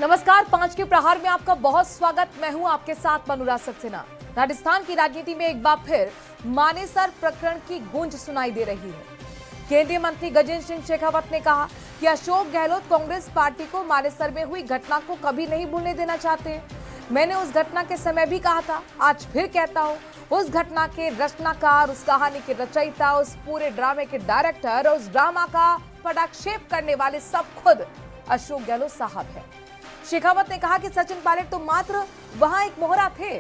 नमस्कार, 5 के प्रहार में आपका बहुत स्वागत। मैं हूं आपके साथ मनुराज सक्सेना। राजस्थान की राजनीति में एक बार फिर मानेसर प्रकरण की गूंज सुनाई दे रही है। केंद्रीय मंत्री गजेंद्र सिंह शेखावत ने कहा कि अशोक गहलोत कांग्रेस पार्टी को मानेसर में हुई घटना को कभी नहीं भूलने देना चाहते। मैंने उस घटना के समय भी कहा था, आज फिर कहता हूं, उस घटना के रचनाकार, उस कहानी के रचयिता, उस पूरे ड्रामे के डायरेक्टर, उस ड्रामा का पटाक्षेप करने वाले सब खुद अशोक गहलोत साहब है। शेखावत ने कहा कि सचिन पायलट तो मात्र वहां एक मोहरा थे,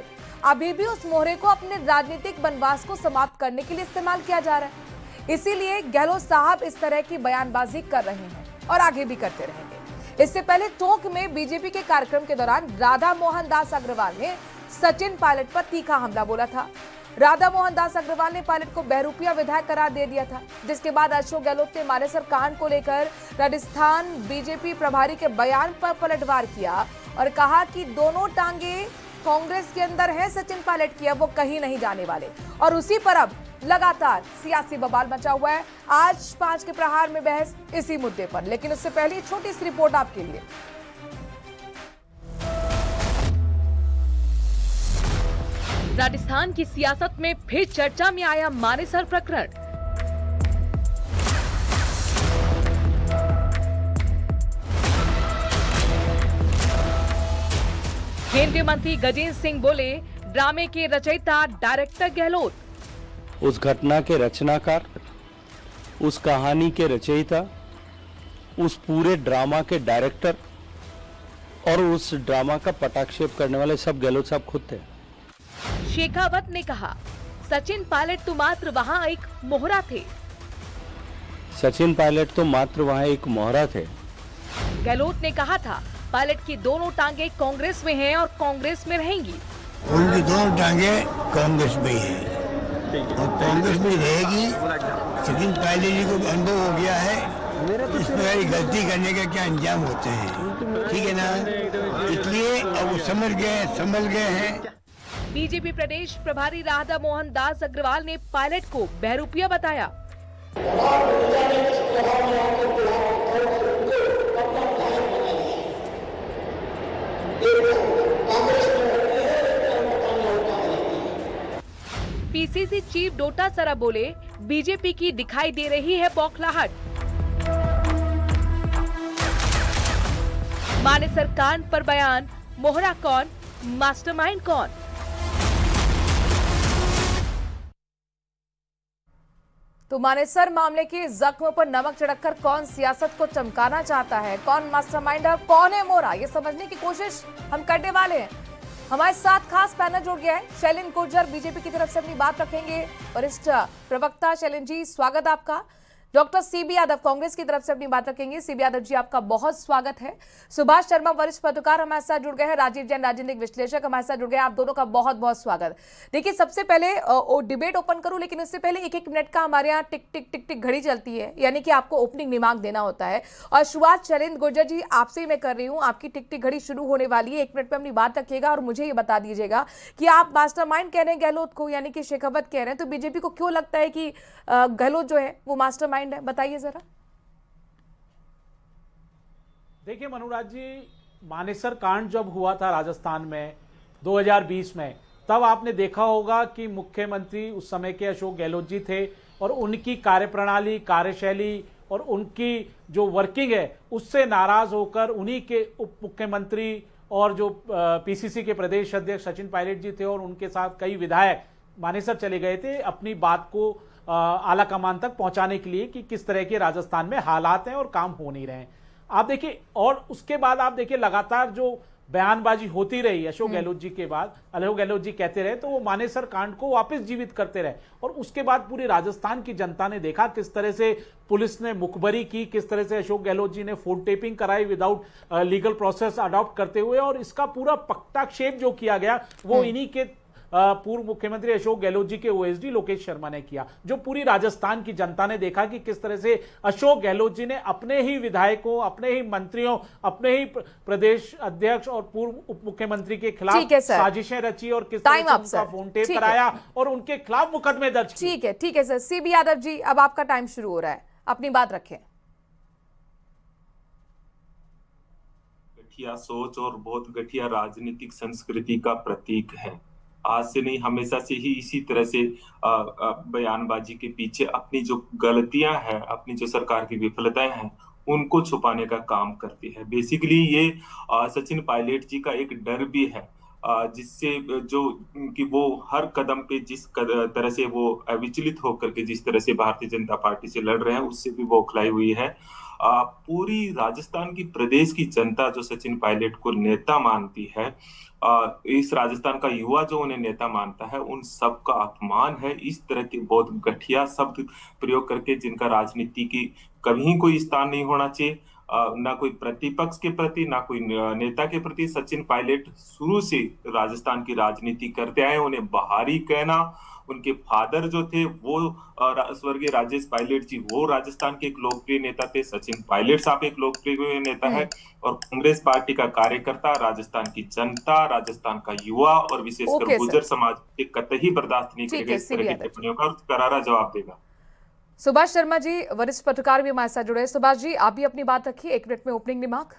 अभी भी उस मोहरे को अपने राजनीतिक बनवास को समाप्त करने के लिए इस्तेमाल किया जा रहा है। इसीलिए गहलोत साहब इस तरह की बयानबाजी कर रहे हैं और आगे भी करते रहेंगे। इससे पहले टोंक में बीजेपी के कार्यक्रम के दौरान राधा मोहन दास अग्रवाल ने सचिन पायलट पर तीखा हमला बोला था। राधा मोहन दास अग्रवाल ने पायलट को बहरूपिया विधायक करार दे दिया था, जिसके बाद अशोक गहलोत ने मानेसर कांड को लेकर राजस्थान बीजेपी प्रभारी के बयान पर पलटवार किया और कहा कि दोनों टांगे कांग्रेस के अंदर है सचिन पायलट की, अब वो कहीं नहीं जाने वाले। और उसी पर अब लगातार सियासी बवाल मचा हुआ है। आज 5 के प्रहार में बहस इसी मुद्दे पर, लेकिन उससे पहले छोटी सी रिपोर्ट आपके लिए। राजस्थान की सियासत में फिर चर्चा में आया मानेसर प्रकरण। केंद्रीय मंत्री गजेंद्र सिंह बोले, ड्रामे के रचयिता डायरेक्टर गहलोत। उस घटना के रचनाकार, उस कहानी के रचयिता, उस पूरे ड्रामा के डायरेक्टर और उस ड्रामा का पटाक्षेप करने वाले सब गहलोत साहब खुद थे। शेखावत ने कहा, सचिन पायलट तो मात्र वहां एक मोहरा थे। सचिन पायलट तो मात्र वहां एक मोहरा थे। गहलोत ने कहा था, पायलट की दोनों टांगे कांग्रेस में हैं और कांग्रेस में रहेंगी। उनकी दोनों टांगे कांग्रेस में ही है और कांग्रेस में रहेगी। सचिन पायलट जी को अनुभव हो गया है इस प्रकार गलती करने के क्या अंजाम होते हैं, ठीक है ना। इसलिए अब वो संभल गए हैं। बीजेपी प्रदेश प्रभारी राधा मोहन दास अग्रवाल ने पायलट को बहरूपिया बताया। पीसीसी चीफ डोटा सरा बोले, बीजेपी की दिखाई दे रही है बौखलाहट। मानेसर कांड पर बयान, मोहरा कौन, मास्टरमाइंड कौन। तो मानेसर मामले के जख्म पर नमक छिड़ककर कौन सियासत को चमकाना चाहता है, कौन मास्टरमाइंड है, कौन है मोहरा, ये समझने की कोशिश हम करने वाले हैं। हमारे साथ खास पैनल जुड़ गया है। शैलेंद्र गुर्जर बीजेपी की तरफ से अपनी बात रखेंगे, वरिष्ठ प्रवक्ता। शैलेंद्र जी, स्वागत आपका। डॉक्टर सीबी यादव कांग्रेस की तरफ से अपनी बात रखेंगे। सीबी यादव जी, आपका बहुत स्वागत है। सुभाष शर्मा वरिष्ठ पत्रकार हमारे साथ जुड़ गए हैं। राजीव जैन राजनीतिक विश्लेषक हमारे साथ जुड़ गए हैं। आप दोनों का बहुत बहुत स्वागत। देखिए, सबसे पहले डिबेट ओपन करूं, लेकिन उससे पहले एक मिनट का हमारे यहाँ टिक टिक टिक टिक घड़ी चलती है, यानी कि आपको ओपनिंग रिमार्क देना होता है। और शुरुआत शैलेंद्र गुर्जर जी आपसे ही मैं कर रही हूँ। आपकी टिक टिक घड़ी शुरू होने वाली है। 1 मिनट में अपनी बात रखिएगा और मुझे ये बता दीजिएगा कि आप मास्टरमाइंड कह रहे हैं गहलोत को, यानी कि शेखावत कह रहे हैं, तो बीजेपी को क्यों लगता है कि गहलोत जो है वो मास्टरमाइंड है, बताइए जरा। देखिए मनुराज जी, मानेसर कांड जब हुआ था राजस्थान में 2020 में, तब आपने देखा होगा कि मुख्यमंत्री उस समय के अशोक गहलोत जी थे और उनकी कार्यप्रणाली, कार्यशैली और उनकी जो वर्किंग है उससे नाराज होकर उन्हीं के उप मुख्यमंत्री और जो पीसीसी के प्रदेश अध्यक्ष सचिन पायलट जी थे और उनके साथ कई विधायक मानेसर चले गए थे अपनी बात को आला कमान तक पहुंचाने के लिए कि किस तरह के राजस्थान में हालात हैं और काम हो नहीं रहे हैं। आप देखिए, और उसके बाद आप देखिए लगातार जो बयानबाजी होती रही अशोक गहलोत जी के बाद, अशोक गहलोत जी कहते रहे तो वो मानेसर कांड को वापस जीवित करते रहे। और उसके बाद पूरी राजस्थान की जनता ने देखा किस तरह से पुलिस ने मुखबरी की, किस तरह से अशोक गहलोत जी ने फोन टेपिंग कराई विदाउट लीगल प्रोसेस अडॉप्ट करते हुए, और इसका पूरा पट्टाक्षेप जो किया गया वो इन्हीं के पूर्व मुख्यमंत्री अशोक गहलोत जी के ओएसडी लोकेश शर्मा ने किया। जो पूरी राजस्थान की जनता ने देखा कि किस तरह से अशोक गहलोत जी ने अपने ही विधायकों, अपने ही मंत्रियों, अपने ही प्रदेश अध्यक्ष और पूर्व उप मुख्यमंत्री के खिलाफ साजिशें रची और किस तरह से उनका फोन टेप कराया और उनके खिलाफ मुकदमे दर्ज किए। ठीक है सर। सीबी यादव जी, अब आपका टाइम शुरू हो रहा है, अपनी बात रखें। घटिया सोच और बहुत घटिया राजनीतिक संस्कृति का प्रतीक है। आज से नहीं, हमेशा से ही इसी तरह से बयानबाजी के पीछे अपनी जो गलतियां हैं, अपनी जो सरकार की विफलताएं हैं, उनको छुपाने का काम करती है। बेसिकली ये सचिन पायलट जी का एक डर भी है, जिससे जो कि वो हर कदम पे तरह से वो विचलित होकर के जिस तरह से भारतीय जनता पार्टी से लड़ रहे हैं, उससे भी बौखलाई हुई है। पूरी राजस्थान की प्रदेश की जनता जो सचिन पायलट को नेता मानती है, इस राजस्थान का युवा जो उन्हें नेता मानता है, उन सब का अपमान है इस तरह के बहुत घटिया शब्द प्रयोग करके, जिनका राजनीति की कभी कोई स्थान नहीं होना चाहिए। ना कोई प्रतिपक्ष के प्रति, ना कोई नेता के प्रति। सचिन पायलट शुरू से राजस्थान की राजनीति करते आए, उन्हें बाहरी कहना, उनके फादर जो थे वो स्वर्गीय राजेश पायलट जी, वो राजस्थान के एक लोकप्रिय नेता थे। सचिन पायलट साहब एक लोकप्रिय नेता है, और कांग्रेस पार्टी का कार्यकर्ता, राजस्थान की जनता, राजस्थान का युवा और विशेषकर गुर्जर समाज के कतई बर्दाश्त नहीं करेगा इस तरह की टिप्पणियों का, करारा जवाब देगा। सुभाष शर्मा जी वरिष्ठ पत्रकार भी हमारे साथ जुड़े हैं। सुभाष जी, आप भी अपनी बात रखिए, 1 मिनट में opening remark.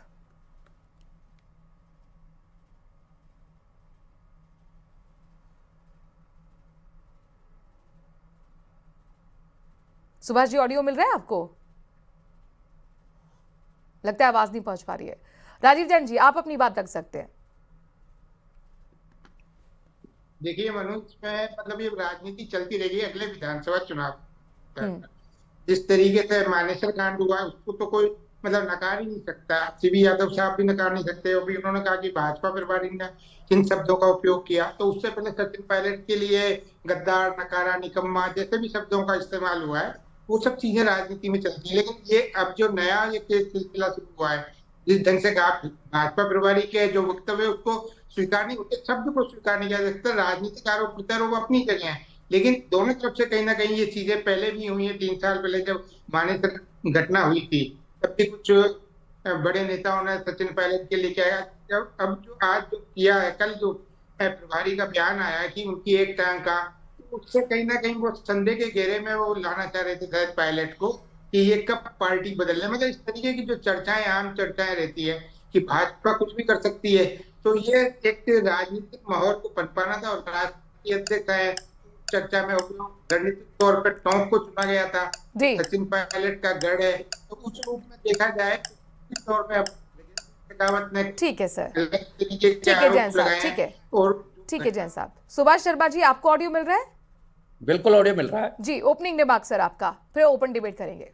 Subhash ji, audio मिल रहा है आपको? लगता है आवाज नहीं पहुंच पा रही है। राजीव जैन जी, आप अपनी बात रख सकते हैं। देखिए मनोज, में मतलब ये राजनीति चलती रहेगी अगले विधानसभा चुनाव। जिस तरीके से मानेसर कांड हुआ उसको तो कोई मतलब नकार ही नहीं सकता। सीबी यादव साहब भी नकार नहीं सकते। अभी उन्होंने कहा कि भाजपा प्रभारी ने जिन शब्दों का उपयोग किया, तो उससे पहले सचिन पायलट के लिए गद्दार, नकारा, निकम्मा जैसे भी शब्दों का इस्तेमाल हुआ है, वो सब चीजें राजनीति में चलती है। लेकिन ये अब जो नया ये केस सिलसिला शुरू हुआ है, जिस ढंग से भाजपा प्रभारी के जो वक्तव्य उसको स्वीकार नहीं होते, शब्द को स्वीकार नहीं किया जा सकता। राजनीतिक आरोप प्रत्यारोप अपनी जगह है, लेकिन दोनों तरफ से कहीं ना कहीं ये चीजें पहले भी हुई है। 3 साल पहले जब मानेसर घटना हुई थी, तब भी कुछ बड़े नेताओं ने सचिन पायलट के लिए किया। जब अब जो आज जो किया है, कल जो प्रभारी का बयान आया है कि उनकी एक टांग का, उससे कहीं ना कहीं वो संदेह के घेरे में वो लाना चाह रहे थे शायद पायलट को कि ये कब पार्टी बदल रहे। मतलब इस तरीके की जो चर्चाएं, आम चर्चाएं रहती है कि भाजपा कुछ भी कर सकती है, तो ये एक राजनीतिक माहौल को पनपाना था। और राष्ट्रीय अध्यक्ष है, चर्चा में रणनीतिक तौर पर टोंक को चुना गया था, सचिन पायलट का गढ़ है, तो उस रूप में देखा जाए इस तौर पे शेखावत ने, ठीक है सर, ठीक है जैन साहब, ठीक है, और ठीक है जैन साहब। सुभाष शर्मा जी, आपको ऑडियो मिल रहा है? बिल्कुल ऑडियो मिल रहा है जी। ओपनिंग रिमार्क सर आपका, फिर ओपन डिबेट करेंगे।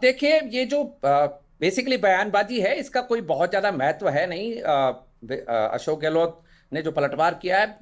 देखिए, ये जो बेसिकली बयानबाजी है, इसका कोई बहुत ज्यादा महत्व है नहीं। अशोक गहलोत ने जो पलटवार किया है,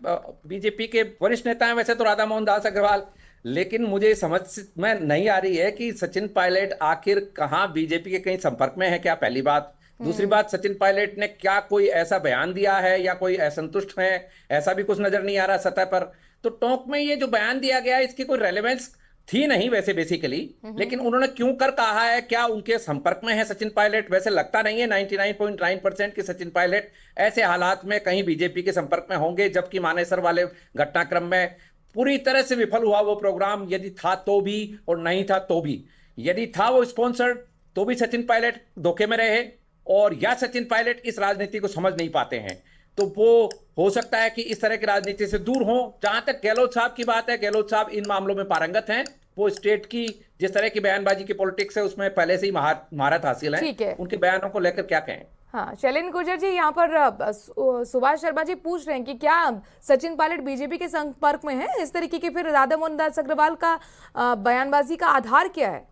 बीजेपी के वरिष्ठ नेता हैं वैसे तो राधा मोहन दास अग्रवाल, लेकिन मुझे समझ में नहीं आ रही है कि सचिन पायलट आखिर कहां बीजेपी के कहीं संपर्क में है क्या, पहली बात। दूसरी बात, सचिन पायलट ने क्या कोई ऐसा बयान दिया है या कोई असंतुष्ट है, ऐसा भी कुछ नजर नहीं आ रहा सतह पर। तो टोंक में ये जो बयान दिया गया है, इसकी कोई रेलेवेंस थी नहीं वैसे बेसिकली, लेकिन उन्होंने क्यों कर कहा है, क्या उनके संपर्क में है सचिन पायलट? वैसे लगता नहीं है 99.9% कि सचिन पायलट ऐसे हालात में कहीं बीजेपी के संपर्क में होंगे, जबकि मानेसर वाले घटनाक्रम में पूरी तरह से विफल हुआ वो प्रोग्राम, यदि था तो भी और नहीं था तो भी। यदि था वो स्पॉन्सर्ड तो भी सचिन पायलट धोखे में रहे, और या सचिन पायलट इस राजनीति को समझ नहीं पाते हैं, तो वो हो सकता है कि इस तरह की राजनीति से दूर हो। जहां तक गहलोत साहब की बात है, गहलोत साहब इन मामलों में पारंगत हैं। वो स्टेट की जिस तरह की बयानबाजी की पॉलिटिक्स है उसमें पहले से ही महारत हासिल है। उनके बयानों को लेकर क्या कहें? हाँ, शैलेंद्र गुर्जर जी, यहाँ पर सुभाष शर्मा जी पूछ रहे हैं कि क्या सचिन पायलट बीजेपी के संपर्क में है? इस तरीके की फिर राधा मोहन दास अग्रवाल का बयानबाजी का आधार क्या है?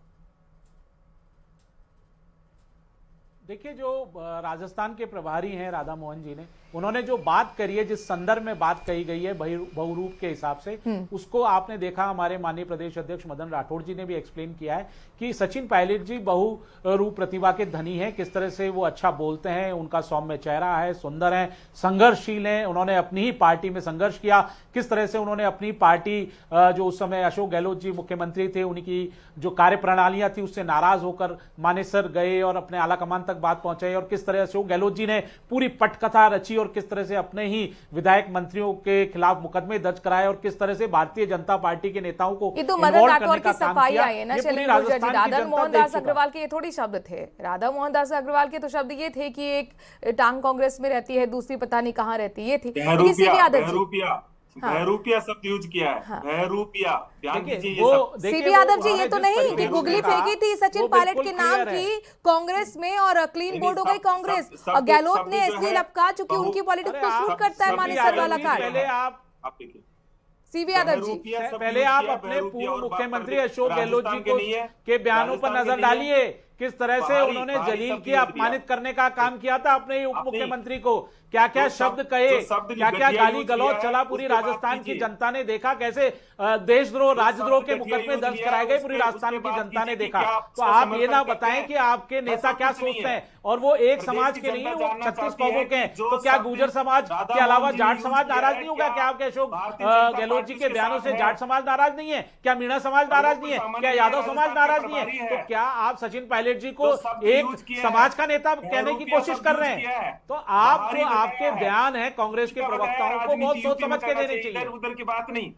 देखिए, जो राजस्थान के प्रभारी हैं राधा मोहन जी ने, उन्होंने जो बात करी है, जिस संदर्भ में बात कही गई है बहुरूप के हिसाब से, उसको आपने देखा। हमारे माननीय प्रदेश अध्यक्ष मदन राठौड़ जी ने भी एक्सप्लेन किया है कि सचिन पायलट जी बहुरूप प्रतिभा के धनी हैं। किस तरह से वो अच्छा बोलते हैं, उनका सौम्य चेहरा है, सुंदर है, संघर्षशील हैं, उन्होंने अपनी ही पार्टी में संघर्ष किया। किस तरह से उन्होंने अपनी पार्टी, जो उस समय अशोक गहलोत जी मुख्यमंत्री थे, उनकी जो कार्य प्रणालियां थी उससे नाराज होकर मानेसर गए और अपने आला कमान तक तक बात पहुंचाई और किस तरह अशोक गहलोत जी ने पूरी पटकथा रची और किस तरह से अपने ही विधायक मंत्रियों के खिलाफ मुकदमे दर्ज कराए और किस तरह से भारतीय जनता पार्टी के नेताओं को ये तो मदन involve राठौर करने की का काम सफाई किया। आई है ना ये पूरी शैलेंद्र गुर्जर जी। राजस्थान की राधा जनता मोहन देख दास चुका। अग्रवाल के ये थोड़ी शब्द थे। राधा मोहन दास अग्रवाल के तो शब्द ये थे कि एक टांग कांग्रेस में रहती है, दूसरी पता नहीं कहाँ रहती है, ये थी। लेकिन सीबी यादव जी, बहरूपिया शब्द यूज किया है। हाँ। बहरूपिया, ध्यान दीजिए ये वो शब्द। देखिए, सीबी वो यादव जी, ये उन्होंने तो जिस नहीं तरीके कि से गुगली कहा, फेंकी थी सचिन वो पायलट बिल्कुल के नाम clear है। की कांग्रेस में और क्लीन बोर्ड हो गई कांग्रेस। और शब्द गहलोत ने जो इसलिए है, लपका चूंकि उनकी पॉलिटिक्स को सूट करता है मानेसर वाला कार्ड। पहले आप देखिए, सीबी यादव जी, बहरूपिया शब्द पहले यूज आप किया, अपने बहरूपिया पूर्व और मुख्यमंत्री बात अशोक गहलोत जी राजस्थान को के नहीं है, के बयानों पर राजस्थान नजर के नहीं है। डालिए, किस तरह से बाहरी- उन्होंने बाहरी जलील शब्द की यूज अपमानित किया। करने का काम किया था अपने उप अपनी- मुख्यमंत्री को। क्या क्या जो शब्द शब्द- कहे, जो शब्द क्या क्या घटिया गाली यूज गलौज किया है, चला, उस पूरी पे बात राजस्थान की कीजिए। जनता ने देखा कैसे देशद्रोह राजद्रोह शब्द के घटिया मुकदमे यूज दर्ज किया है, कराए गए, उस पूरी पे राजस्थान की बात जनता ने कीजिए कि देखा। क्या आप तो उसका आप ये समर्थन ना करते बताएं हैं? कि आपके बस नेता और क्या कुछ नहीं सोचते है। हैं और वो एक प्रदेश समाज की के नहीं है, जनता वो जानना 36 चाहती है कौमों के हैं। कि जो तो क्या शब्द गुर्जर समाज राधा के अलावा मोहन जी ने जाट यूज समाज किया नाराज है, नहीं होगा? क्या आपके अशोक भारतीय जनता गहलोत जी पार्टी के के बयानों साथ से है। जाट समाज नाराज नहीं है? क्या मीणा समाज वो नाराज कोई नहीं है? सामान्य क्या नहीं है, यादव समाज राजस्थान के नाराज नहीं है? प्रभारी तो है। क्या आप सचिन पायलट जी को जो शब्द एक यूज किया समाज है, का नेता कहने की बहरूपिया कोशिश शब्द कर यूज रहे हैं? किया है। तो आप बाहरी जो बताया आपके है। बयान है कांग्रेस के इसका बताया प्रवक्ताओं को राजनीति बहुत सोच यूपी में समझ के करना देने चाहिए, चाहिए। इधर उधर की बात नहीं,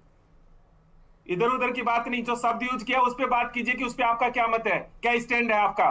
इधर उधर की बात नहीं। जो शब्द यूज किया उस पे बात कीजिए कि उस पे आपका क्या मत है, क्या स्टैंड है आपका।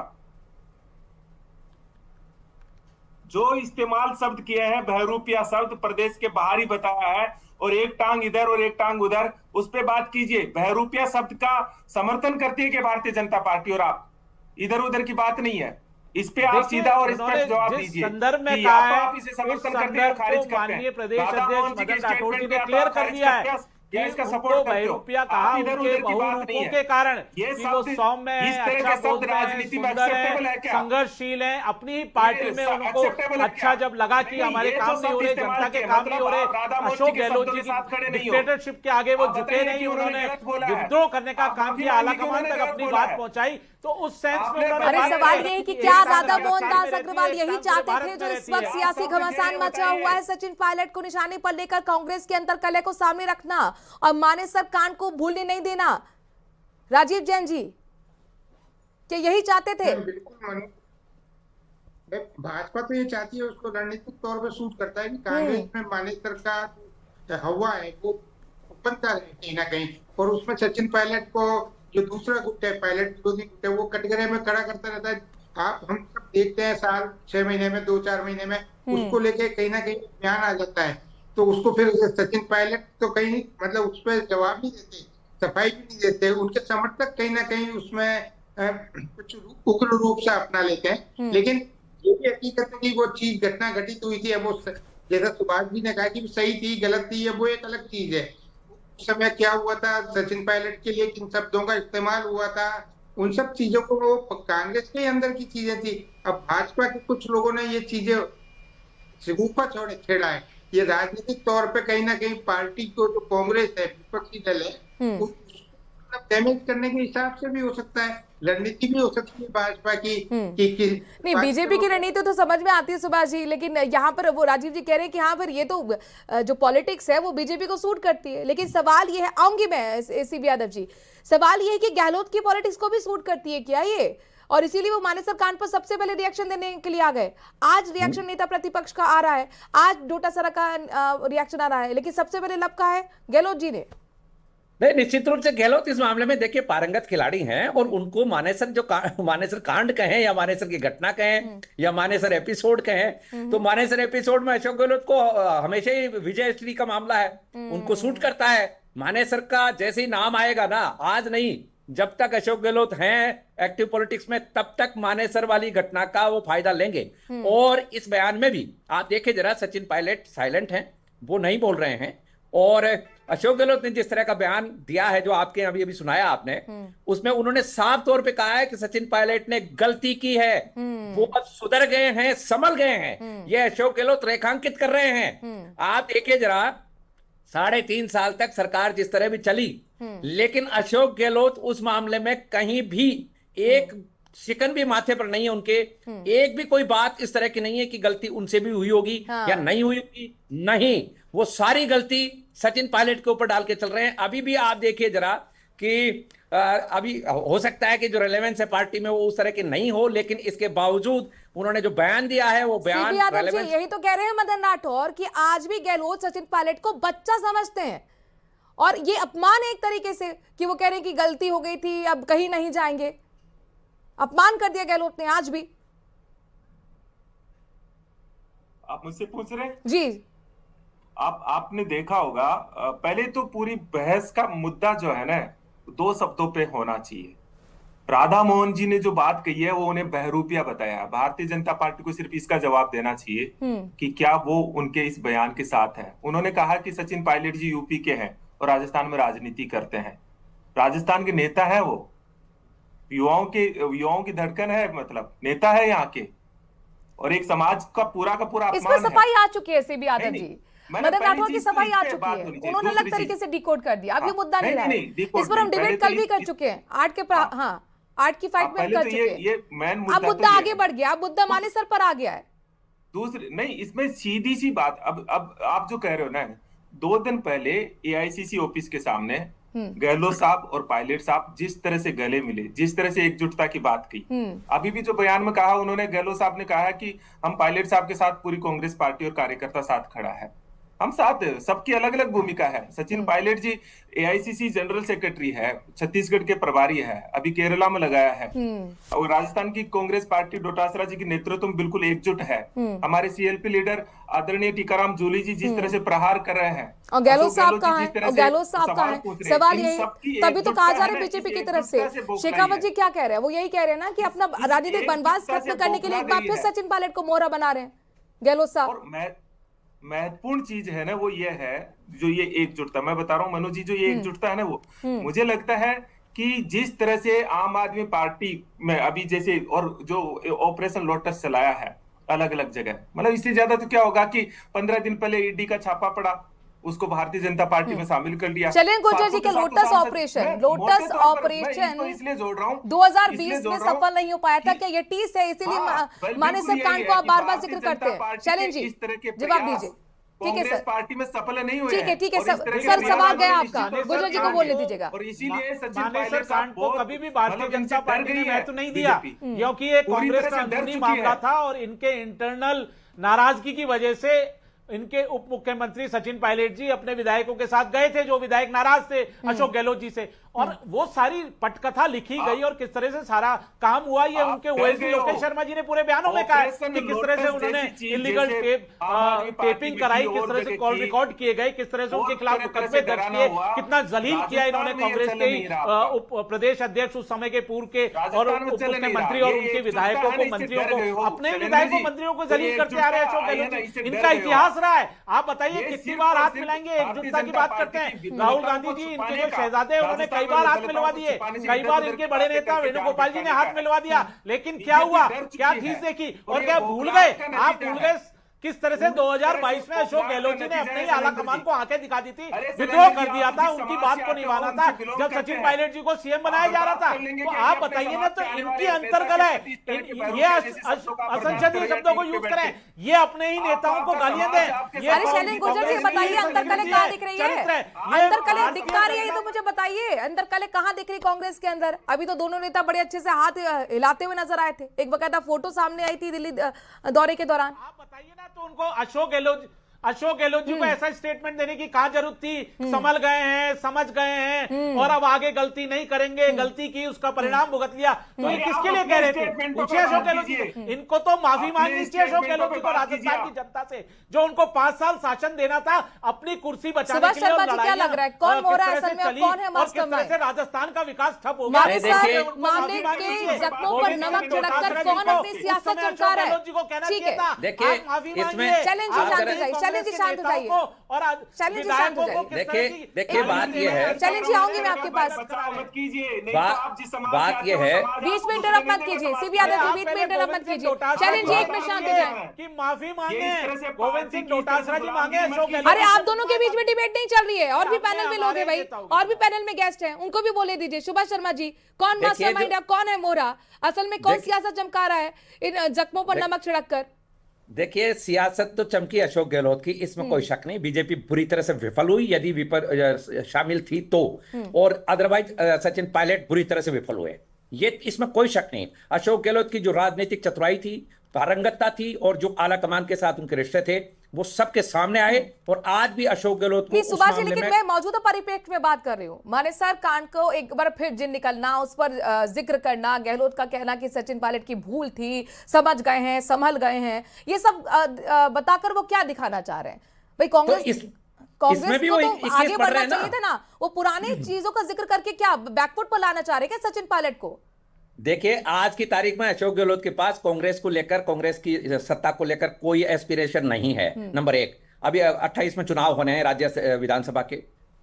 जो इस्तेमाल शब्द किए हैं बहरूपिया शब्द प्रदेश के बाहरी बताया है और एक टांग इधर और एक टांग उधर, उस पे बात कीजिए। बहरूपिया शब्द का समर्थन करती है कि भारतीय जनता पार्टी, और आप इधर उधर की बात नहीं है। इस पे आप देखिए, सीधा और उन्होंने स्पष्ट जवाब जिस दीजिए संदर्भ में कि कहा या तो है, आप इसे उस समर्थन करते हैं संदर्भ या को खारिज करते माननीय हैं। प्रदेश राधा अध्यक्ष मोहन जी के मदन राठौर जी स्टेटमेंट ने पे आप क्लियर कर खारिज दिया करते है हैं या कि इसका उनको सपोर्ट करते हो। बहरूपिया कहा आप इधर उनके उधर की बात बहुरूपों नहीं है। के कारण ये कि वो शब्द सौम्य है, इस तरह अच्छा के शब्द बोलते हैं, राजनीति में सुंदर एक्सेप्टेबल है है, क्या? संघर्षशील है। अपनी ही पार्टी में उनको acceptable है अच्छा क्या? जब लगा कि नहीं, हमारे ये काम जो नहीं हो शब्द रहे, इस्तेमाल जनता के किए, काम नहीं हो मतलब रहे, आप राधा मोहन जी अशोक के गहलोत शब्दों जी के साथ खड़े की नहीं हो। डिक्टेटरशिप के आगे वो आप झुके बताइए नहीं, कि उन्होंने उन्होंने गलत बोला है। विद्रोह करने का आप काम माफी किया, मांगिए आला कि कमान उन्होंने तक गलत अपनी बोला बात है। पहुंचाई। तो उस सेंस में आपने उन्होंने अरे बात सवाल की ये है कि एक क्या टांग राधा राजस्थान मोहन में दास रहती है, अग्रवाल एक यही टांग चाहते भारत थे में जो इस रहती वक्त है। सियासी आप सब घमासान देखिए, मचा हुआ है, सचिन पायलट को निशाने पर लेकर कांग्रेस के अंतर कलह को सामने रखना और मानेसर कांड को भूलने नहीं देना। राजीव जैन जी, क्या यही चाहते थे? बिल्कुल मनु, भाजपा तो ये चाहती है, उसको रणनीतिक तौर पे सूट करता है कि कांग्रेस में मानेसर का हवा है वो बनता है कहीं ना कहीं, और उसमें सचिन पायलट को जो दूसरा गुट है, पायलट विरोधी गुट है, वो कटघरे में खड़ा करता रहता है। आप हम सब देखते हैं साल 6 महीने में 2-4 महीने में उसको लेके कहीं ना कहीं बयान आ जाता है, तो उसको फिर सचिन पायलट तो कहीं मतलब उस पर जवाब नहीं देते, सफाई भी नहीं देते। उनके समर्थक कहीं ना कहीं उसमें कुछ उग्र रूप से अपना लेते हैं। लेकिन ये भी हकीकत है कि वो चीज घटना घटित हुई थी, अब वो जैसा सुभाष जी ने कहा कि सही थी गलत थी, अब वो एक अलग चीज है। उस समय क्या हुआ था, सचिन पायलट के लिए किन शब्दों का इस्तेमाल हुआ था, उन सब चीजों को वो कांग्रेस के अंदर की चीजें थी। अब भाजपा के कुछ लोगों ने ये चीजें शिगुफा छेड़ा है। ये राजनीतिक तौर पे कहीं ना कहीं पार्टी को, जो कांग्रेस है, विपक्षी दल है, उसको डैमेज करने के हिसाब से भी हो सकता है, रणनीति भी हो सकती है भाजपा की नहीं, बीजेपी की रणनीति तो समझ में आती है सुभाष जी, लेकिन यहाँ पर वो राजीव जी कह रहे हैं कि हाँ, पर ये तो जो पॉलिटिक्स है वो बीजेपी को सूट करती है। लेकिन सवाल ये है, आऊंगी मैं सीबी यादव जी, सवाल ये है कि गहलोत की पॉलिटिक्स को भी सूट करती है क्या ये? और इसीलिए वो मानेसर कांड पर सबसे पहले रिएक्शन देने के लिए आ गए। आज रिएक्शन नेता प्रतिपक्ष का आ रहा है, आज डोटासरा का रिएक्शन आ रहा है, लेकिन सबसे पहले लपका है गहलोत जी ने। नहीं, निश्चित रूप से गहलोत इस मामले में देखिए पारंगत खिलाड़ी हैं, और उनको मानेसर मानेसर कांड कहें या मानेसर की घटना कहें या मानेसर एपिसोड कहें, तो मानेसर एपिसोड में अशोक गहलोत को हमेशा ही विजय श्री का मामला है, उनको सूट करता है। मानेसर का जैसे ही नाम आएगा ना, आज नहीं, जब तक अशोक गहलोत हैं एक्टिव पॉलिटिक्स में, तब तक मानेसर वाली घटना का वो फायदा लेंगे। और इस बयान में भी आप देखिए जरा, सचिन पायलट साइलेंट हैं, वो नहीं बोल रहे हैं, और अशोक गहलोत ने जिस तरह का बयान दिया है, जो आपके अभी अभी सुनाया आपने, उसमें उन्होंने साफ तौर पे कहा है कि सचिन पायलट ने गलती की है, वो अब सुधर गए हैं, संभल गए हैं, ये अशोक गहलोत रेखांकित कर रहे हैं। आप देखिए जरा, 3.5 साल तक सरकार जिस तरह भी चली, लेकिन अशोक गहलोत उस मामले में कहीं भी एक शिकन भी माथे पर नहीं है उनके, एक भी कोई बात इस तरह की नहीं है कि गलती उनसे भी हुई होगी या नहीं हुई होगी, नहीं, वो सारी गलती सचिन पायलट के ऊपर डाल के चल रहे हैं। अभी भी आप देखिए जरा कि अभी हो सकता है कि जो रेलेवेंस है पार्टी में वो उस तरह की नहीं हो, लेकिन इसके बावजूद उन्होंने जो बयान दिया है वो बयान सीबी यादव जी relevance- यही तो कह रहे हैं मदन राठौर कि आज भी गहलोत सचिन पायलट को बच्चा समझते हैं, और ये अपमान है एक तरीके से कि वो कह रहे हैं कि गलती हो गई थी, अब कहीं नहीं जाएंगे। अपमान कर दिया गहलोत ने आज भी। आप मुझसे पूछ रहे हैं? जी आपने देखा होगा, पहले तो पूरी बहस का मुद्दा जो है ना, 2 शब्दों पे होना चाहिए। राधा मोहन जी ने जो बात कही है वो उन्हें बहरूपिया बताया। भारतीय जनता पार्टी को सिर्फ इसका जवाब देना चाहिए कि क्या वो उनके इस बयान के साथ है। उन्होंने कहा कि सचिन पायलट जी यूपी के हैं और राजस्थान में राजनीति करते हैं। राजस्थान के नेता है, वो युवाओं की धड़कन है, मतलब नेता है यहाँ के, और एक समाज का पूरा इस पर सफाई आ चुकी है सीबी यादव नहीं, जी, मैंने मदन पहली राठौर की चीज तो सफाई इस आ पे चुकी बात है, होनी चाहिए। उन्होंने अलग दूसरी तरीके चीज- से डिकोड कर दिया। अब ये मुद्दा नहीं रहा है, decode इस पर हम नहीं, डिबेट पहले कल तो भी कर इस- चुके हैं, 8 के हाँ 8 की फाइट में पहले कर तो चुके हैं। ये मेन अब मुद्दा मुद्दा तो ये आगे है। बढ़ गया, अब मुद्दा मानेसर पर आ गया है। दूसरी नहीं, इसमें सीधी सी बात, अब आप जो कह रहे हो ना, 2 दिन पहले एआईसीसी ऑफिस के सामने गहलोत साहब और पायलट साहब जिस तरह से गले मिले, जिस तरह से एकजुटता की बात की, अभी भी जो बयान में कहा उन्होंने, गहलोत साहब ने कहा है कि हम पायलट साहब के साथ पूरी कांग्रेस पार्टी और कार्यकर्ता साथ खड़ा है, हम साथ, सबकी अलग अलग भूमिका है। सचिन पायलट जी एआईसीसी जनरल सेक्रेटरी है, छत्तीसगढ़ के प्रभारी है, अभी केरला में लगाया है, और राजस्थान की कांग्रेस पार्टी डोटासरा जी के नेतृत्व में बिल्कुल एकजुट है। हमारे सीएलपी लीडर आदरणीय टीकाराम जूली जी जिस तरह से प्रहार कर रहे हैं, और गहलोत अशोक साहब गहलोत कहाँ जी है, जिस तरह और से गहलोत साहब कहाँ सवाल है, पूछ रहे हैं, सवाल इन यही, सबकी तभी तो कहा जा एकजुटता रहा है है ना, बीजेपी इस की तरफ से। एकजुटता से बौखलाई शेखावत जी है। क्या कह रहे हैं, वो यही कह रहे हैं ना कि अपना इस राजनीतिक बनवास एकजुटता खत्म से करने के लिए एक बार बौखला फिर गई है। सचिन पायलट को मोहरा बना रहे हैं गहलोत साहब। और महत्वपूर्ण चीज है ना वो ये है, जो ये एकजुटता मैं बता रहा हूँ मनोज जी, जो ये एकजुटता है ना वो मुझे लगता है कि जिस तरह से आम आदमी पार्टी में अभी जैसे, और जो ऑपरेशन लोटस चलाया है अलग अलग जगह, मतलब इससे ज्यादा तो क्या होगा कि 15 दिन पहले ईडी का छापा पड़ा, उसको भारतीय जनता पार्टी में शामिल कर लिया। चलें गुर्जर जी के सातों लोटस सांसद- ऑपरेशन, मैं लोटस मोटे तौर पर- मैं ऑपरेशन इसको इसलिए जोड़ रहा हूँ, 2020 में सफल नहीं हो पाया था, क्या ये टीस है, इसीलिए मानेसर कांड को आप बार बार जिक्र करते हैं। चलें जी, जवाब दीजिए। ठीक है सर, पार्टी में सफल नहीं हुए ठीक है, ठीक है और इस तरह के सर, बयान सवाल गया निश्चित आपका, तौर पर गुर्जर जी को कांड बोलने है। दीजिएगा। और इसीलिए सचिन मानेसर पायलट साहब कांड को बहुत- कभी भी भारतीय मतलब जनता इनसे डर पार्टी ने गई है महत्व नहीं दिया, बीजेपी। क्योंकि ये पूरी कांग्रेस तरह का से डर अंदरूनी चुकी मामला है। था, और इनके इंटरनल नाराजगी की वजह से इनके उप मुख्यमंत्री सचिन पायलट जी अपने विधायकों के साथ गए थे, जो विधायक नाराज थे अशोक गहलोत जी से, और वो सारी पटकथा लिखी गई और किस तरह से सारा काम हुआ, ये उनके ओएसडी लोकेश शर्मा जी ने पूरे बयानों में कहा है कि किस तरह से उन्होंने इलीगल टेपिंग कराई, किस तरह से कॉल रिकॉर्ड किए गए, किस तरह से उनके खिलाफ मुकदमे दर्ज किए, कितना जलील किया इन्होंने कांग्रेस के उप प्रदेश अध्यक्ष उस समय के पूर्व के और उप मुख्यमंत्री और उनके विधायकों को, मंत्रियों को, अपने विधायकों मंत्रियों को जलील करते आ रहे हैं अशोक गहलोत जी। इनका इतिहास रहा है, आप बताइए कितनी बार हाथ मिलाएंगे, एकजुटता की बात करते हैं। राहुल गांधी जी, इनके जो शहजादे, उन्होंने कई बार हाथ मिलवा दिए, कई बार इनके बड़े नेता वेणुगोपाल जी ने हाथ मिलवा दिया, लेकिन क्या हुआ, क्या खींच देखी, और क्या भूल गए, आप भूल गए किस तरह से 2022 में अशोक गहलोत जी ने अपने ही आला कमान को आंखें दिखा दी थी, विद्रोह कर दिया था, उनकी बात को नहीं माना था जब सचिन पायलट जी को सीएम बनाया जा रहा था। तो आप बताइए ना, तो इनकी अंतर्गल है, ये असंसदीय शब्दों को यूज करें, ये अपने ही नेताओं को गालियां दें। अरे शैलेंद्र गुर्जर जी बताइए, अंतर्कलह कहाँ दिख रही है, अंतर्कलह दिखा रही है, ये तो मुझे बताइए, अंतर्कलह कहाँ दिख रही कांग्रेस के अंदर। अभी तो दोनों नेता बड़े अच्छे से हाथ हिलाते हुए नजर आए थे, एक बकायदा फोटो सामने आई थी दिल्ली दौरे के दौरान। आप बताइए ना, तो उनको अशोक गहलोत जी को ऐसा स्टेटमेंट देने की कहां जरूरत थी, संभल गए हैं, समझ गए हैं और अब आगे गलती नहीं करेंगे, गलती की उसका परिणाम भुगत लिया, तो ये किसके लिए कह रहे थे? पूछिए अशोक गहलोत जी, इनको तो माफी मांगनी चाहिए अशोक गहलोत जी को, राजस्थान की जनता से, जो उनको 5 साल शासन देना था अपनी कुर्सी बचाने के लिए। सुभाष शर्मा जी, क्या लग रहा है, कौन मोहरा असल में, कौन है मास्टरमाइंड? राजस्थान का विकास ठप हो गया। मामले के जख्मों पर नमक छिड़ककर कौन अपनी सियासत चमका रहा है? ठीक है, देखिए इसमें चैलेंज जी शांत हो जाइए, और चैलेंज जी शांत हो जाइए। देखिए बात ये है, चैलेंज जी आऊंगी मैं आपके पास, बात ये है, बीच में इंटरप्ट मत कीजिए, सीबी यादव जी बीच में इंटरप्ट मत कीजिए, चैलेंज जी एक मिनट शांत हो जाए। कि माफी मांगे गोविंद सिंह डोटासरा जी, मांगे अशोक गहलोत। अरे आप दोनों के बीच में डिबेट नहीं चल रही है, और भी पैनल में लोग हैं भाई, और भी पैनल में गेस्ट हैं, उनको भी बोले दीजिए। सुभाष शर्मा जी, कौन मास्टरमाइंड है, कौन है मोहरा, असल में कौन सियासत चमका रहा है इन जख्मों पर नमक छिड़क कर? देखिए, सियासत तो चमकी अशोक गहलोत की, इसमें कोई शक नहीं। बीजेपी बुरी तरह से विफल हुई यदि शामिल थी तो, और अदरवाइज सचिन पायलट बुरी तरह से विफल हुए, ये इसमें कोई शक नहीं। अशोक गहलोत की जो राजनीतिक चतुराई थी, पारंगतता थी, और जो आला कमान के साथ उनके रिश्ते थे, वो सबके सामने आए। और आज भी अशोक गहलोत को नहीं उस सुभाष जी, मामले लेकिन में मैं मौजूदा परिप्रेक्ष्य में बात कर रही हूँ। मानेसर कांड को एक बार फिर जिन निकलना, उस पर जिक्र करना, गहलोत का कहना कि सचिन पायलट की भूल थी, समझ गए हैं, संभल गए हैं, ये सब बताकर वो क्या दिखाना चाह रहे हैं? भाई कांग्रेस इसमें भी को वो तो 21 आगे पढ़ बढ़ना रहे हैं ना। चाहिए था ना। वो पुरानी चीजों का जिक्र करके क्या बैकफुट पर लाना चाह रहे हैं क्या सचिन पायलट को? देखिए, आज की तारीख में अशोक गहलोत के पास कांग्रेस को लेकर, कांग्रेस की सत्ता को लेकर कोई एस्पिरेशन नहीं है। नंबर एक, अभी 28 में चुनाव होने हैं राज्य विधानसभा के।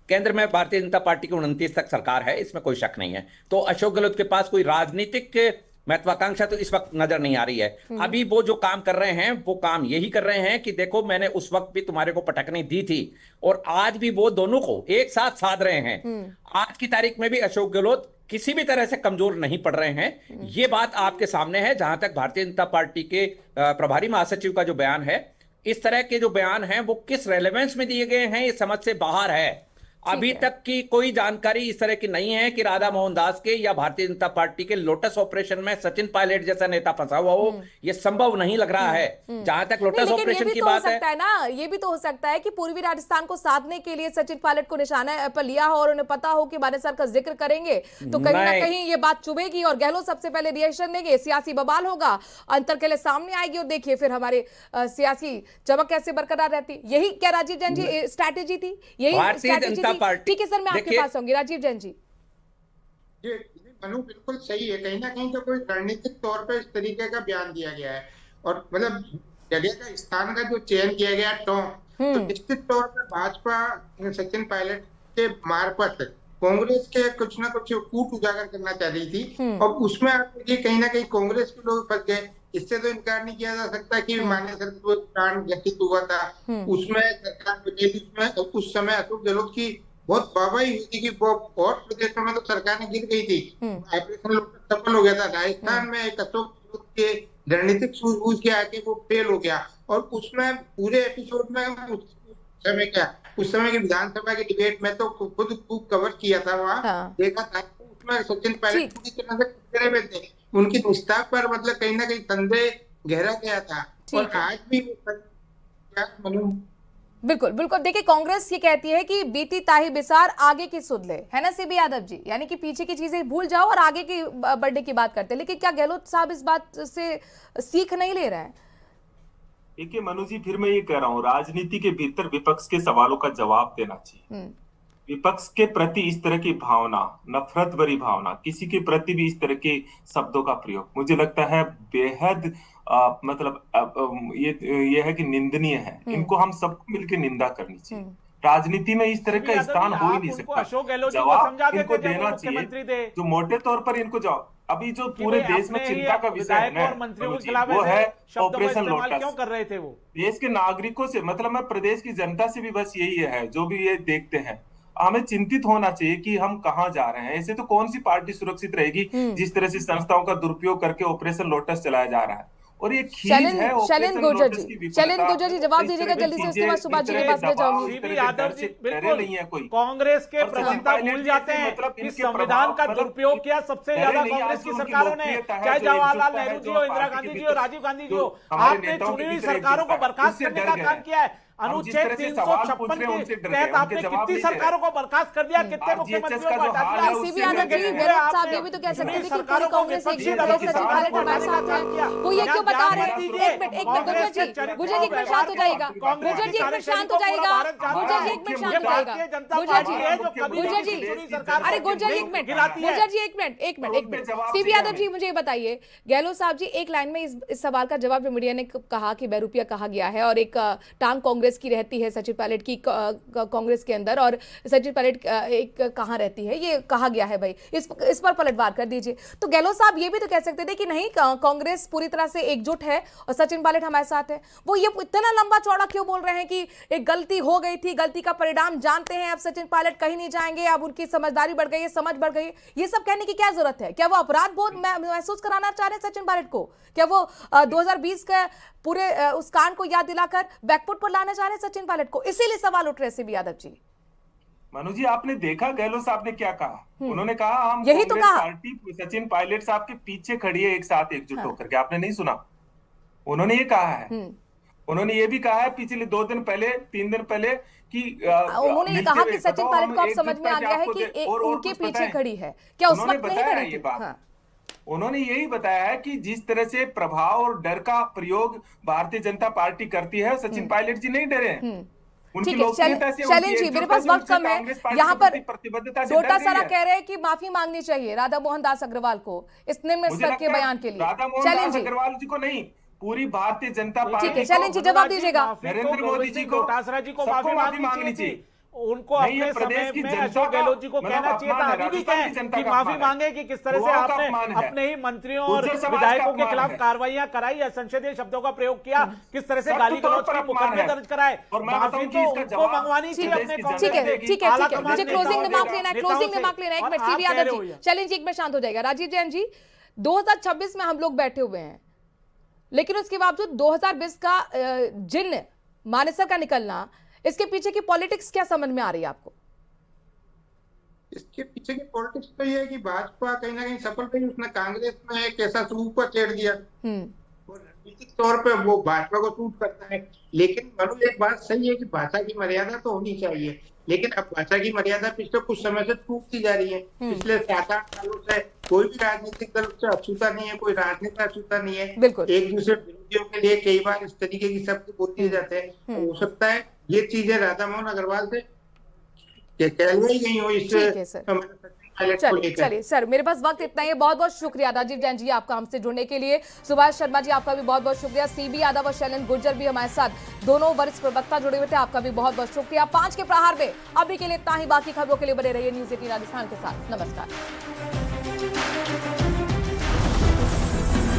केंद्र में भारतीय जनता पार्टी की 29 तक सरकार है, इसमें कोई शक नहीं है। तो अशोक गहलोत के पास कोई राजनीतिक महत्वाकांक्षा तो इस वक्त नजर नहीं आ रही है। अभी वो जो काम कर रहे हैं, वो काम यही कर रहे हैं कि देखो, मैंने उस वक्त भी तुम्हारे को पटकनी दी थी, और आज भी वो दोनों को एक साथ साध रहे हैं। आज की तारीख में भी अशोक गहलोत किसी भी तरह से कमजोर नहीं पड़ रहे हैं। ये बात आपके सामने है। जहां तक भारतीय जनता पार्टी के प्रभारी महासचिव का जो बयान है, इस तरह के जो बयान हैं वो किस रेलेवेंस में दिए गए हैं, ये समझ से बाहर है। अभी तक की कोई जानकारी इस तरह की नहीं है कि राधा मोहन दास के या भारतीय जनता पार्टी के लोटस ऑपरेशन में सचिन पायलट जैसा नेता फंसा हुआ हो। ये संभव नहीं लग रहा है। जहां तक लोटस ऑपरेशन की बात है ना, ये भी तो हो सकता है कि पूर्वी राजस्थान को साधने के लिए सचिन पायलट को निशाना पर लिया हो, और उन्हें पता हो कि मानेसर का जिक्र करेंगे तो कहीं ना कहीं ये बात चुभेगी, और गहलोत सबसे पहले रिएक्शन देंगे, सियासी बवाल होगा, अंतर के लिए सामने आएगी, और देखिए फिर हमारे सियासी चमक कैसे बरकरार रहती। यही क्या राजीव जैन जी स्ट्रैटेजी थी? यही स्ट्रैटेजी? ठीक है सर, मैं आपके पास आऊंगी। राजीव जैन जी। ये मनु बिल्कुल सही है। कहीं ना कहीं तो कोई रणनीतिक तौर पर इस तरीके का बयान दिया गया है, और मतलब जगह का, स्थान का जो चयन किया गया तो निश्चित तौर पर भाजपा सचिन पायलट के मार्फत कांग्रेस के कुछ ना कुछ कूट उजागर करना चाह रही थी, और उसमें आप देखिए कहीं ना कहीं कांग्रेस के लोग फंस गए। इससे तो इनकार नहीं किया जा सकता कि मानेसर जो कांड घटित हुआ था, उसमें सरकार उसमें उस समय अशोक गहलोत की बहुत वाहवाही हुई थी कि वो और प्रदेशों में तो सरकार ने गिर गई थी, ऑपरेशन लोटस सफल हो गया था। राजस्थान में एक अशोक गहलोत के रणनीतिक सूझबूझ के आके वो फेल हो गया, और उसमें पूरे एपिसोड में उस समय की विधानसभा के डिबेट में तो खुद खूब कवर किया था, वहाँ देखा था। उसमें सचिन पायलट पूरी तरह से खतरे में थे, उनकी निष्ठा पर मतलब कहीं ना कहीं संदेह गहरा गया था, और आज भी बिल्कुल बिल्कुल। देखिए, कांग्रेस ये कहती है कि बीती ताही बिसार आगे की सुध ले, है ना सीबी यादव जी? यानी कि पीछे की चीजें भूल जाओ और आगे की बढ़ने की बात करते हैं। लेकिन क्या गहलोत साहब इस बात से सीख नहीं ले रहे हैं? देखिए मनु जी, फिर मैं ये कह रहा हूँ, राजनीति के भीतर विपक्ष के सवालों का जवाब देना चाहिए। विपक्ष के प्रति इस तरह की भावना, नफरत भरी भावना, किसी के प्रति भी इस तरह के शब्दों का प्रयोग, मुझे लगता है बेहद मतलब ये है कि निंदनीय है। इनको हम सबको मिलकर निंदा करनी चाहिए। राजनीति में इस तरह का स्थान हो ही नहीं सकता। जवाब इनको देना चाहिए जो मोटे तौर पर इनको जवाब। अभी जो पूरे देश में चिंता का विषय है ना, वो है ऑपरेशन लोटस। क्यों कर रहे थे वो? देश के नागरिकों से, मतलब मैं प्रदेश की जनता से भी बस यही है, जो भी ये देखते हैं, हमें चिंतित होना चाहिए कि हम कहां जा रहे हैं। ऐसे तो कौन सी पार्टी सुरक्षित रहेगी जिस तरह से संस्थाओं का दुरुपयोग करके ऑपरेशन लोटस चलाया जा रहा है। और ये खींच है शैलेंद्र गुर्जर जी जवाब दीजिएगा जल्दी से, उसके बाद सुभाष जी के पास में जाऊंगी। सीबी यादव जी, बिल्कुल नहीं है कोई। कांग्रेस के प्रवक्ता भूल जाते हैं कि संविधान का दुरुपयोग किया सबसे ज्यादा कांग्रेस की सरकारों ने, चाहे जवाहरलाल नेहरू जी हो, इंदिरा गांधी जी हो, राजीव गांधी जी हो। आपने चुनी हुई सरकारों को बर्खास्त करने का काम किया है। अनुच्छेद 356 के तहत आपने कितनी सरकारों को बर्खास्त कर दिया, कितने मुख्यमंत्रियों को हटा दिया? सीबी यादव जी, गहलोत साहब ये भी तो कह सकते हैं कि पूरी कांग्रेस एक तरह से सचिन पायलट हमारे साथ है, वो ये क्यों बता रहे हैं? एक मिनट गुर्जर जी, गुर्जर जी एक मिनट शांत हो जाएगा। गुर्जर जी एक मिनट शांत हो जाएगा। गुर्जर जी एक मिनट शांत हो जाएगा। गुर्जर जी, अरे गुर्जर जी एक मिनट, गुर्जर जी एक मिनट। सीबी यादव जी मुझे ये बताइए, गहलोत साहब जी एक लाइन में इस सवाल का जवाब मीडिया ने कहा कि बहरूपिया कहा गया है, और एक टांग कांग्रेस की रहती है सचिन पायलट की कांग्रेस के अंदर, और सचिन पायलट एक कहां रहती है, ये कहा गया है। भाई इस पर पलटवार कर दीजिए। तो गहलोत साहब ये भी तो कह सकते थे कि नहीं, कांग्रेस पूरी तरह से एकजुट है और सचिन पायलट हमारे साथ है। वो ये इतना लंबा चौड़ा क्यों बोल रहे हैं कि एक गलती हो गई थी, गलती का परिणाम जानते हैं, अब सचिन पायलट कहीं नहीं जाएंगे, अब उनकी समझदारी बढ़ गई है, समझ बढ़ गई है। ये सब कहने की क्या जरूरत है? क्या वो अपराध बोध महसूस कराना चाह रहे हैं सचिन पायलट को? क्या वो 2020 का पूरे उस कांड को याद दिलाकर बैकफुट पर लाना चाह रहे हैं सचिन पायलट को, इसीलिए सवाल उठ रहे हैं सीबी यादव जी। मनु जी, आपने देखा गहलोत साहब ने क्या कहा? उन्होंने कहा हम यही तो कांग्रेस कहा। पार्टी सचिन पायलट साहब के पीछे खड़ी है, एक साथ एकजुट होकर के। आपने नहीं सुना? उन्होंने ये कहा है। उन्होंने ये भी कहा है पिछले 2 दिन पहले, 3 दिन पहले कि उन्होंने ये कहा कि सचिन पायलट को अब समझ में आ गया है कि उनके पीछे खड़ी है, क्या उस वक्त नहीं खड़ी थी? हाँ। उन्होंने यही बताया है कि जिस तरह से प्रभाव और डर का प्रयोग भारतीय जनता पार्टी करती है, सचिन पायलट जी नहीं डरे हैं। ठीक है शैलेंद्र जी, मेरे पास वक्त कम है, यहाँ पर छोटा सारा कह रहे हैं कि माफी मांगनी चाहिए राधा मोहन दास अग्रवाल को इस निम्न स्तर के बयान के लिए। राधा मोहन दास अग्रवाल जी को नहीं, पूरी भारतीय जनता पार्टी। ठीक है शैलेंद्र जी, जवाब दीजिएगा। नरेंद्र मोदी जी को, डोटासरा जी को सबको माफी मांगनी चाहिए। उनको अपने समय में अशोक गहलोत जी को कहना चाहिए था, अभी भी कहें कि माफी मांगे कि किस तरह से आपने अपने ही मंत्रियों और विधायकों के खिलाफ कार्रवाइयां कराई, असंसदीय शब्दों का प्रयोग किया, किस तरह से गाली गलौज की मुकदमे दर्ज कराए। माफी तो उनको मंगवानी चाहिए अपने। ठीक है मुझे क्लोजिंग रिमार्क लेना है, क्लोजिंग रिमार्क लेना है। एक मिनट सीबी यादव जी, शैलेंद्र जी एक मिनट शांत हो जाएगा। राजीव जैन जी, 2026 में हम लोग बैठे हुए हैं, लेकिन उसके बावजूद 2020 का जिन मानेसर का निकलना, इसके पीछे की पॉलिटिक्स क्या समझ में आ रही है आपको? इसके पीछे की पॉलिटिक्स तो ये है कि भाजपा कहीं ना कहीं सफल रही। उसने कांग्रेस में एक ऐसा सूप पर छेड़ दिया, वो रणनीतिक तौर पे वो भाजपा को सूट करता है। लेकिन मनु, एक बात सही है कि भाषा की मर्यादा तो होनी चाहिए, लेकिन अब भाषा की मर्यादा पिछले कुछ समय से टूटती जा रही है। पिछले 7-8 सालों से कोई भी राजनीतिक दल से अछूता नहीं है, कोई राजनेता अछूता नहीं है। एक दूसरे विरोधियों के लिए कई बार इस तरीके की शब्द बोलते जाते हैं। हो सकता है ये चीजें राधा मोहन अग्रवाल से कहलवाई गई हो इस चलिए सर, मेरे पास वक्त इतना ही है। बहुत बहुत शुक्रिया राजीव जैन जी आपका हमसे जुड़ने के लिए। सुभाष शर्मा जी आपका भी बहुत बहुत शुक्रिया। सीबी यादव और शैलेंद्र गुर्जर भी हमारे साथ, दोनों वरिष्ठ प्रवक्ता जुड़े हुए थे, आपका भी बहुत बहुत शुक्रिया। 5 के प्रहार में अभी के लिए इतना ही, बाकी खबरों के लिए बने रहिए न्यूज़ 18 राजस्थान के साथ। नमस्कार।